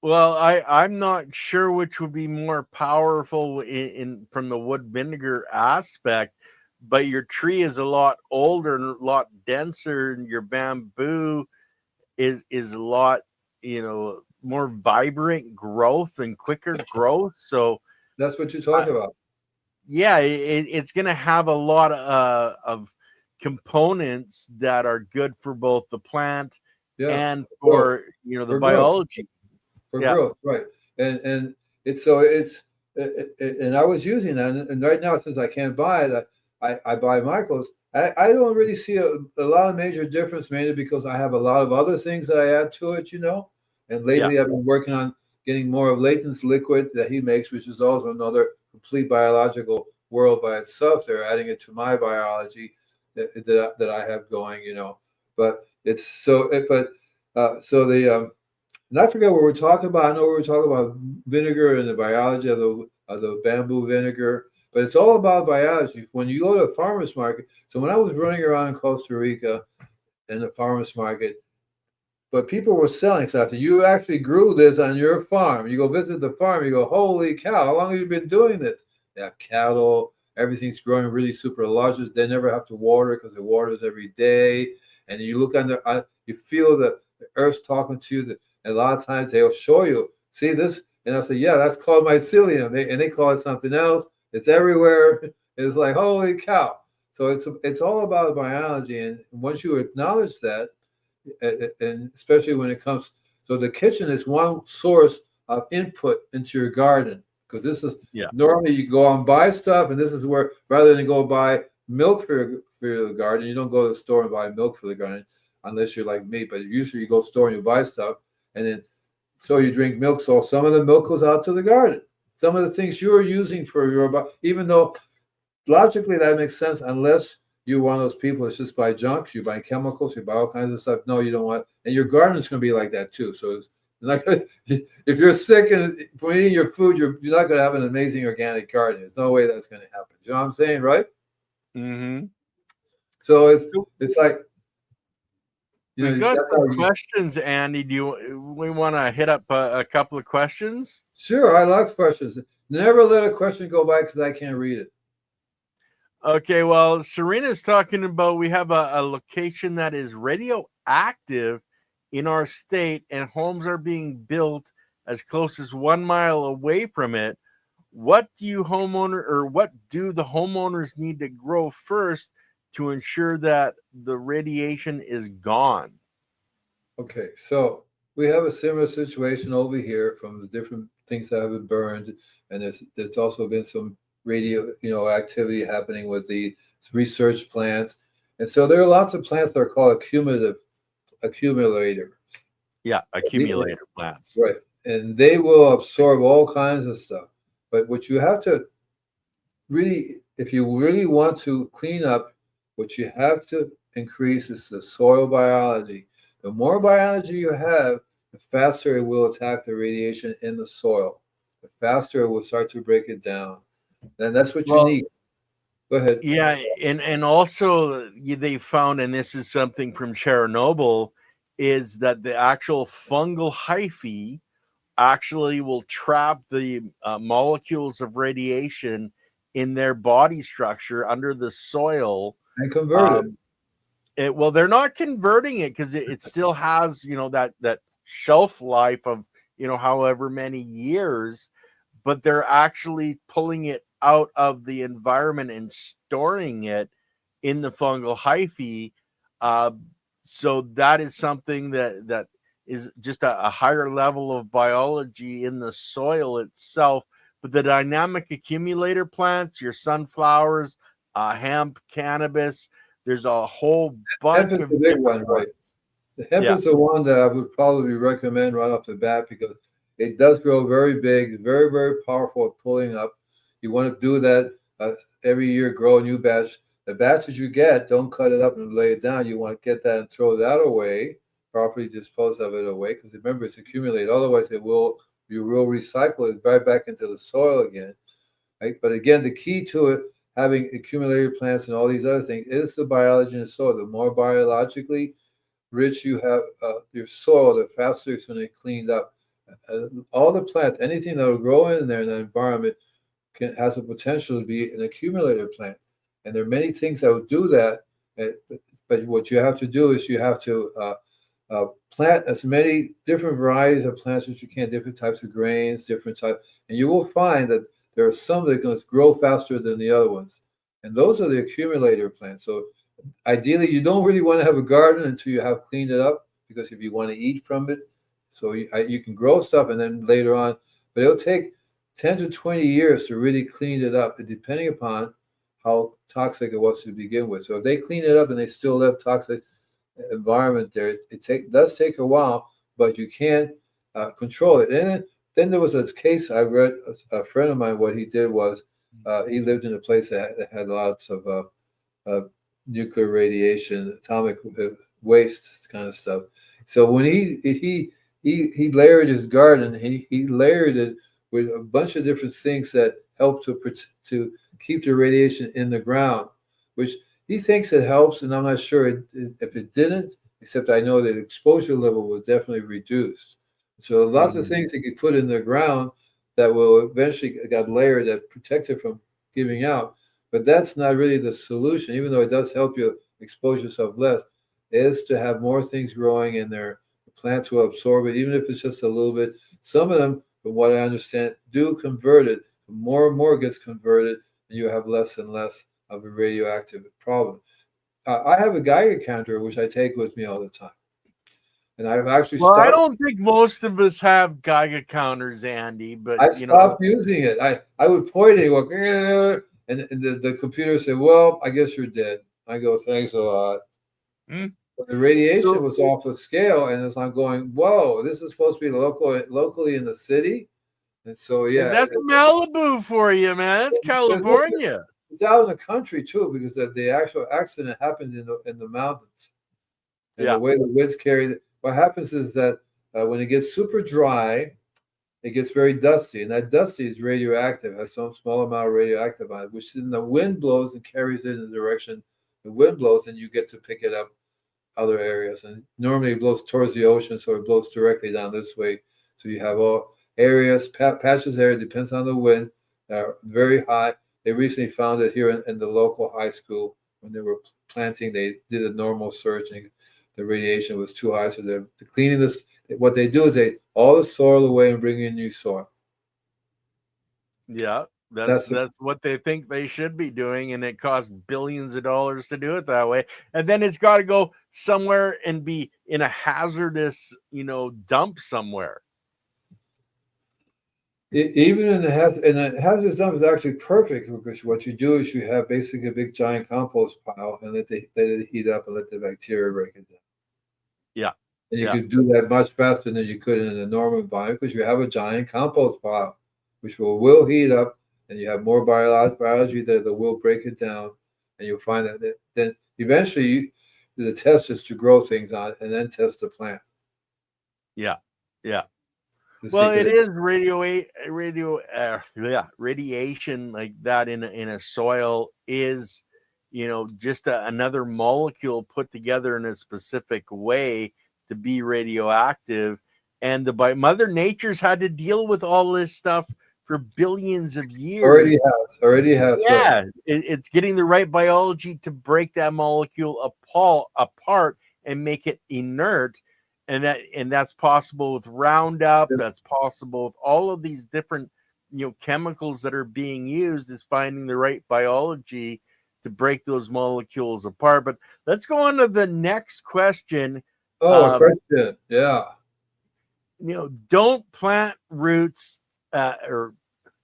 Well, I'm not sure which would be more powerful in from the wood vinegar aspect, but your tree is a lot older and a lot denser, and your bamboo is a lot, more vibrant growth and quicker growth. So
that's what you're talking about.
Yeah, it's going to have a lot of components that are good for both the plant and for the biology.
For growth, right? And and I was using that, and right now since I can't buy it, I buy Michael's. I don't really see a lot of major difference, mainly because I have a lot of other things that I add to it, And lately I've been working on getting more of Layton's liquid that he makes, which is also another complete biological world by itself. They're adding it to my biology that I have going, But it's so. And I forget what we're talking about. I know we were talking about vinegar and the biology of the bamboo vinegar. But it's all about biology. When you go to a farmer's market, so when I was running around in Costa Rica in the farmer's market, but people were selling stuff. You actually grew this on your farm. You go visit the farm, you go, holy cow, how long have you been doing this? They have cattle, everything's growing really super large. They never have to water because it waters every day. And you look you feel the earth talking to you. And a lot of times they'll show you, see this? And I'll say, yeah, that's called mycelium. They call it something else. It's everywhere. It's like, holy cow. So it's all about biology. And once you acknowledge that, and especially when it comes, so the kitchen is one source of input into your garden. Because this is, normally you go out and buy stuff. And this is where, rather than go buy milk for your garden, you don't go to the store and buy milk for the garden, unless you're like me. But usually you go to the store and you buy stuff. And then, so you drink milk. So some of the milk goes out to the garden. Some of the things you're using for your body, even though logically that makes sense, unless you're one of those people that just buy junk, you buy chemicals, you buy all kinds of stuff. No, you don't want, and your garden's going to be like that too. So it's not gonna, if you're sick and from eating your food, you're not going to have an amazing organic garden. There's no way that's going to happen. You know what I'm saying, right?
Mm-hmm.
So it's like,
We've got
that's
some
how you.
questions, Andy. We want to hit up a couple of questions?
Sure, I love questions. Never let a question go by because I can't read it.
Okay, well, Serena's talking about we have a location that is radioactive in our state, and homes are being built as close as 1 mile away from it. What do the homeowners need to grow first to ensure that the radiation is gone?
Okay, so we have a similar situation over here from the different things that have been burned, and there's also been some radio activity happening with the research plants, and so there are lots of plants that are called accumulators.
Yeah, accumulator plants.
Right, and they will absorb all kinds of stuff. But what you have to really, if you really want to clean up, what you have to increase is the soil biology. The more biology you have, the faster it will attack the radiation in the soil. The faster it will start to break it down. And that's what you need. Go ahead.
Yeah, and also they found, and this is something from Chernobyl, is that the actual fungal hyphae actually will trap the molecules of radiation in their body structure under the soil
And convert
it. Well, they're not converting it because it still has that shelf life of however many years, but they're actually pulling it out of the environment and storing it in the fungal hyphae. So that is something that is just a higher level of biology in the soil itself. But the dynamic accumulator plants, your sunflowers, hemp, cannabis, there's a whole bunch
hemp is
of
the big one, right? The hemp is the one that I would probably recommend right off the bat because it does grow very big, very, very powerful at pulling up. You want to do that every year, grow a new batch. The batch that you get, don't cut it up and lay it down. You want to get that and throw that away, properly dispose of it away, because remember, it's accumulated. Otherwise, you will recycle it right back into the soil again. Right? But again, the key to it, having accumulated plants and all these other things, is the biology in the soil. The more biologically rich you have your soil, the faster it's going to be cleaned up. All the plants, anything that will grow in there in the environment, has the potential to be an accumulator plant. And there are many things that would do that. But what you have to do is you have to plant as many different varieties of plants as you can, different types of grains, different types. And you will find that there are some that are going to grow faster than the other ones. And those are the accumulator plants. So ideally, you don't really want to have a garden until you have cleaned it up, because if you want to eat from it, so you can grow stuff and then later on, but it'll take 10 to 20 years to really clean it up, depending upon how toxic it was to begin with. So if they clean it up and they still left toxic environment there, it does take a while, but you can control it. And then there was a case I read, a friend of mine, what he did was he lived in a place that had lots of nuclear radiation, atomic waste kind of stuff. So when he layered his garden, he layered it with a bunch of different things that help to keep the radiation in the ground, which he thinks it helps, and I'm not sure if it didn't, except I know that exposure level was definitely reduced. So lots of things he could put in the ground that will eventually got layered that protect it from giving out. But that's not really the solution, even though it does help you expose yourself less, is to have more things growing in there. The plants will absorb it, even if it's just a little bit. Some of them, from what I understand, do convert it. More and more gets converted, and you have less and less of a radioactive problem. I have a Geiger counter, which I take with me all the time. And I've actually
I don't think most of us have Geiger counters, Andy, but
I stopped using it. I would point it, go, and the computer said, "Well, I guess you're dead." I go, "Thanks a lot." But the radiation was off the scale, and as I'm going, "Whoa, this is supposed to be locally in the city," and so
that's Malibu for you, man. That's California.
It's out in the country too, because the actual accident happened in the mountains, and the
Yeah.
way the winds carry it. What happens is that when it gets super dry, it gets very dusty, and that dusty is radioactive, has some small amount of radioactive on it, which then the wind blows and carries it in the direction the wind blows, and you get to pick it up other areas. And normally it blows towards the ocean, so it blows directly down this way. So you have all areas, patches area, depends on the wind, very high. They recently found it here in the local high school when they were planting. They did a normal search, and the radiation was too high. So they're cleaning this. What they do is they all the soil away and bring in new soil.
Yeah.
That's
That's what they think they should be doing, and it costs billions of dollars to do it that way. And then it's got to go somewhere and be in a hazardous, dump somewhere.
Even in the hazardous dump is actually perfect, because what you do is you have basically a big giant compost pile and let it heat up and let the bacteria break it down.
Yeah.
And you could do that much faster than you could in a normal environment, because you have a giant compost pile, which will heat up, and you have more biology that will break it down, and you'll find that then eventually the test is to grow things on it and then test the plant.
Yeah. Yeah. Well, it is radiation like that in a soil is, just another molecule put together in a specific way to be radioactive. And Mother Nature's had to deal with all this stuff for billions of years.
Already has.
Yeah, it's getting the right biology to break that molecule apart and make it inert. And that's possible with Roundup. That's possible with all of these different, chemicals that are being used, is finding the right biology to break those molecules apart. But let's go on to the next question.
Question. Yeah.
Don't plant roots, or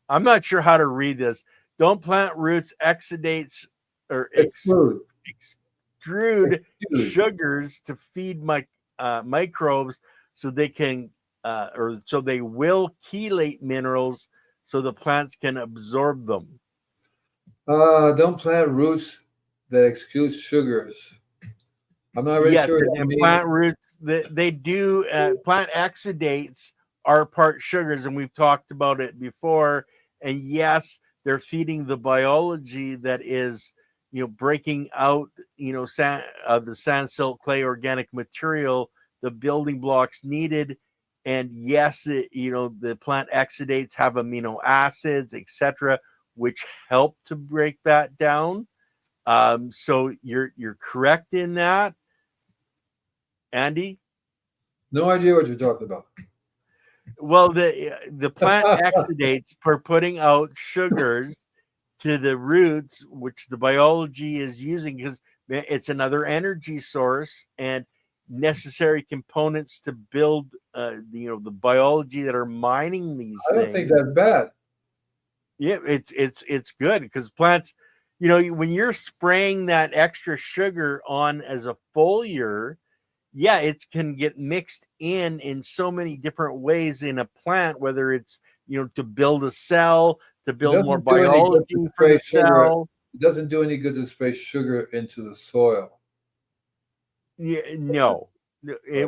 I'm not sure how to read this. Don't plant roots exudates or extrude sugars to feed microbes, so they can so they will chelate minerals so the plants can absorb them.
Don't plant roots that excuse sugars. I'm not really sure.
And plant roots, they do. Plant exudates are part sugars, and we've talked about it before. And yes, they're feeding the biology that is, breaking out, the sand, silt, clay, organic material, the building blocks needed. And yes, the plant exudates have amino acids, etc., which help to break that down. So you're correct in that, Andy.
No idea what you're talking about.
Well, the plant exudates for putting out sugars to the roots, which the biology is using, because it's another energy source and necessary components to build the biology that are mining these things.
I don't think that's bad.
Yeah, it's good, because plants, when you're spraying that extra sugar on as a foliar, yeah, it can get mixed in so many different ways in a plant, whether it's, to build a cell, to build more biology for the cell.
It doesn't do any good to spray sugar into the soil.
Yeah, no.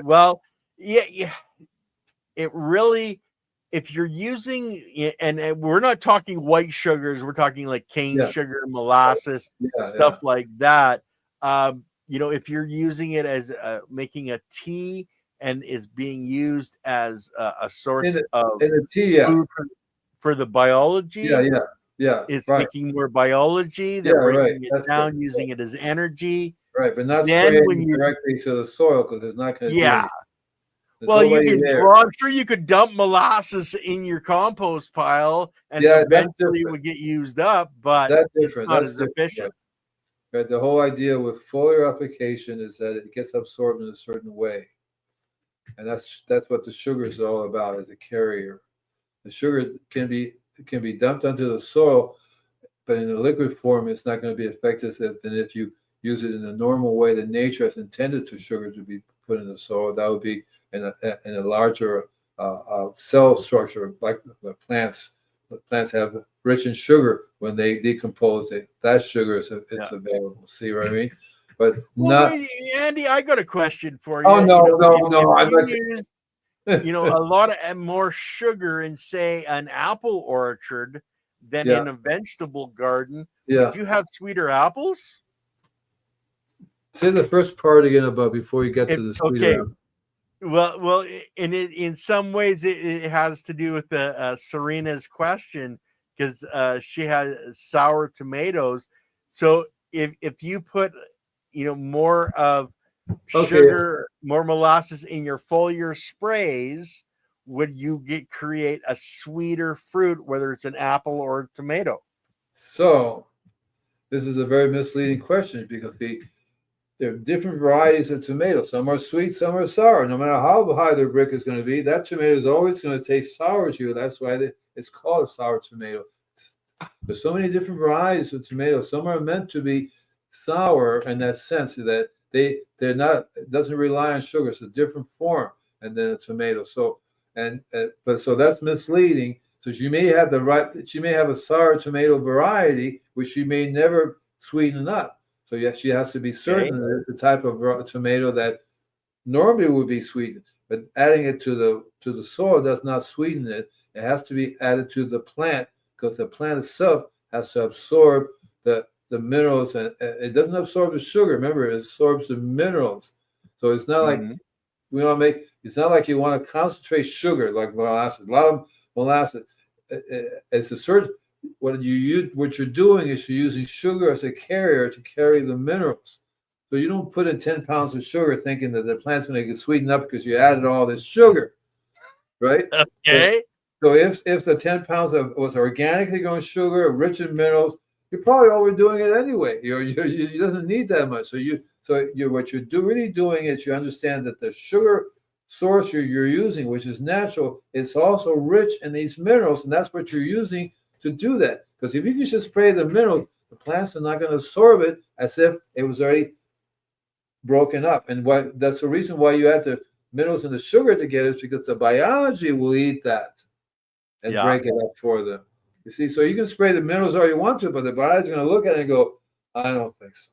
Well, yeah. It really, if you're using, and we're not talking white sugars, we're talking like cane sugar, molasses, stuff like that. If you're using it as making a tea and is being used as a source of food for the biology, it's making more biology. They're breaking it down, using it as energy.
Right, but not spraying directly to the soil, because it's not going to do anything.
Well, I'm sure you could dump molasses in your compost pile, and eventually it would get used up, but
that's different.
Not as efficient.
Right. The whole idea with foliar application is that it gets absorbed in a certain way, and that's what the sugar is all about, as a carrier. The sugar can be dumped onto the soil, but in a liquid form, it's not going to be effective than if you use it in the normal way that nature has intended for sugar to be put in the soil. That would be in a larger cell structure, like plants plants have rich in sugar when they decompose. That sugar it's available. See what I mean? But
Well,
not.
wait, Andy, I got a question for
Oh
you.
no, no,
If
no! I'm
you
not.
use, a lot of more sugar in, say, an apple orchard than
Yeah,
in a vegetable garden,
yeah.
would you have sweeter apples?
Say the first part again about before you get
If
to the sweeter
okay,
apple.
well, in some ways it has to do with the Serena's question, because she has sour tomatoes. So if you put more of
Okay,
sugar, more molasses in your foliar sprays, would you create a sweeter fruit, whether it's an apple or a tomato?
so this is a very misleading question because there are different varieties of tomatoes. Some are sweet, some are sour. No matter how high the brick is going to be, that tomato is always going to taste sour to you. That's why it's called a sour tomato. There's so many different varieties of tomatoes. Some are meant to be sour in that sense that they're not. It doesn't rely on sugar. It's a different form, and then a tomato. So but so that's misleading. So she may have she may have a sour tomato variety, which she may never sweeten up. So yes, she has to be
Okay.
certain that it's the type of tomato that normally would be sweetened, but adding it to the soil does not sweeten it. It has to be added to the plant because the plant itself has to absorb the minerals, and it doesn't absorb the sugar. Remember, it absorbs the minerals. So it's not like
Mhm.
we want to make. It's not like you want to concentrate sugar like molasses. A lot of molasses. It's a certain what you use. What you're doing is you're using sugar as a carrier to carry the minerals. So you don't put in 10 pounds of sugar thinking that the plant's going to get sweetened up because you added all this sugar, right? So,
Okay.
so if the 10 pounds was organically grown sugar, rich in minerals, you're probably overdoing it anyway. You doesn't need that much. So what you're really doing is you understand that the sugar source you're using, which is natural, is also rich in these minerals, and that's what you're using to do that. Because if you can just spray the minerals, the plants are not going to absorb it as if it was already broken up. And that's the reason why you add the minerals and the sugar together is because the biology will eat that and
Yeah.
break it up for them. You see, so you can spray the minerals all you want to, but the body's going to look at it and go, I don't think so.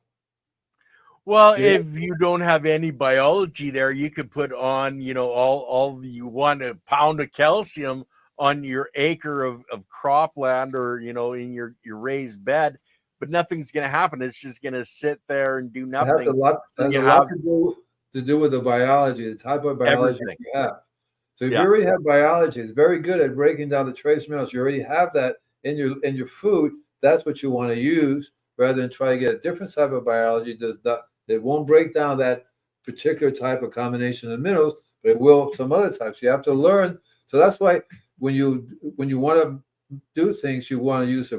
Well,
Yeah.
if you don't have any biology there, you could put on, all you want, a pound of calcium on your acre of cropland, or, in your raised bed, but nothing's going to happen. It's just going to sit there and do
It has a
nothing.
lot.
So
Has
you
a lot
have
to do with the biology, the type of biology
everything.
you have. So if you
Yeah.
already have biology, it's very good at breaking down the trace minerals. You already have that in your food. That's what you want to use rather than try to get a different type of biology. It won't break down that particular type of combination of minerals, but it will some other types. You have to learn. So that's why when you want to do things, you want to use a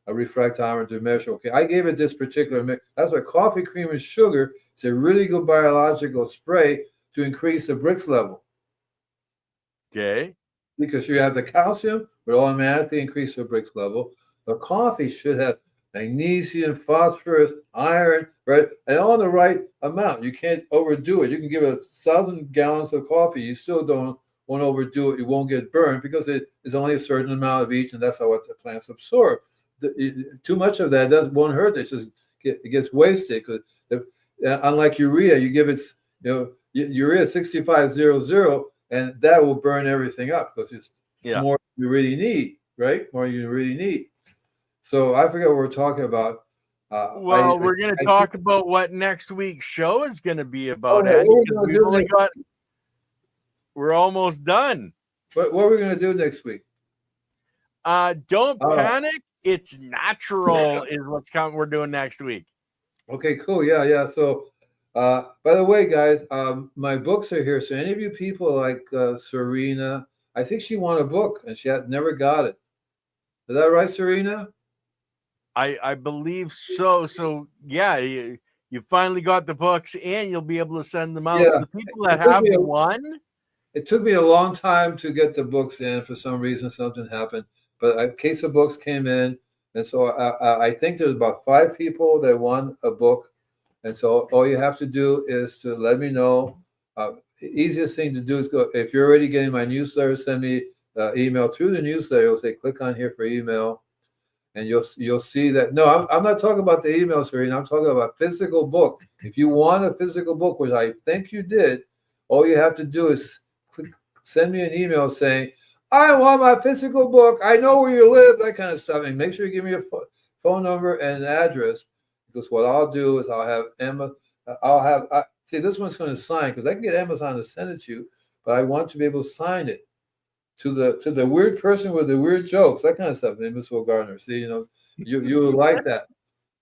refractometer to measure. Okay, I gave it this particular mix. That's why coffee cream and sugar is a really good biological spray to increase the Brix level.
Okay.
Because you have the calcium will automatically increase the Brix level. The coffee should have magnesium, phosphorus, iron, right, and all in the right amount. You can't overdo it. You can give 1,000 gallons of coffee, you still don't want to overdo it. You won't get burned because it is only a certain amount of each, and that's how what the plants absorb. Too much of that won't hurt. It gets wasted because unlike urea, you give it urea 6500, and that will burn everything up because it's
Yeah.
more you really need, right? More you really need. So I forget what we're talking about.
Well, we're going to
I think.
talk about what next week's show is going to be
Oh,
about,
what are
Andy,
we
because
going to do next?
we're almost done.
What are we going to do next week?
Don't
Oh,
panic. It's natural is what's coming. We're doing next week.
okay, cool. Yeah, yeah. So, by the way, guys, my books are here. So, any of you people like Serena, I think she won a book and she had never got it. Is that right, Serena?
I believe so. So yeah, you finally got the books, and you'll be able to send them out. So
Yeah.
the people that
It took
have
me a,
won,
it took me a long time to get the books in. For some reason, something happened, but a case of books came in, and so I think there's about 5 people that won a book. And so all you have to do is to let me know. The easiest thing to do is go, if you're already getting my newsletter, send me email through the newsletter. It'll say click on here for email, and you'll see that. No, I'm not talking about the email, Serena. I'm talking about physical book. If you want a physical book, which I think you did, all you have to do is send me an email saying, I want my physical book. I know where you live, that kind of stuff. And make sure you give me a phone number and an address, because what I'll do is I'll have Emma. See, this one's going to sign, because I can get Amazon to send it to you, but I want to be able to sign it to the weird person with the weird jokes, that kind of stuff. Miss Will Gardner. See, you would like that.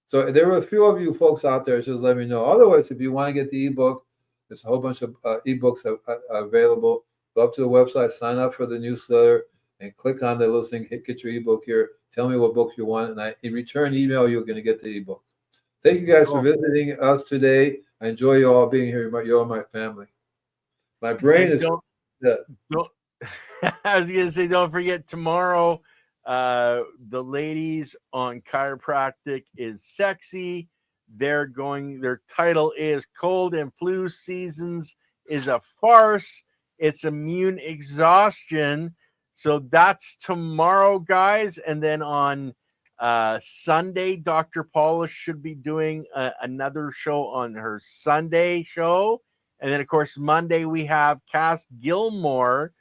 So there were a few of you folks out there. Just let me know. Otherwise, if you want to get the ebook, there's a whole bunch of ebooks available. Go up to the website, sign up for the newsletter, and click on the little thing. Get your ebook here. Tell me what books you want, and in return email, you're going to get the ebook. Thank you guys for visiting us today. I enjoy you all being here. You're all my family. My brain is.
Don't I was going to say, don't forget tomorrow, the ladies on Chiropractic is Sexy. Their title is Cold and Flu Seasons is a Farce. It's immune exhaustion. So that's tomorrow, guys. And then on Sunday, Dr. Paula should be doing another show on her Sunday show. And then, of course, Monday we have Cass Gilmore,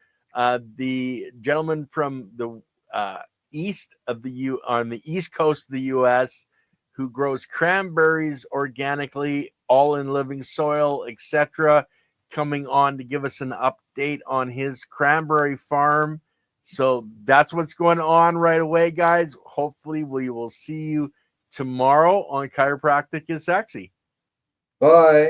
the gentleman from the on the east coast of the U.S., who grows cranberries organically, all in living soil, etc., coming on to give us an update on his cranberry farm. So that's what's going on right away, guys. Hopefully we will see you tomorrow on Chiropractic is Sexy.
Bye.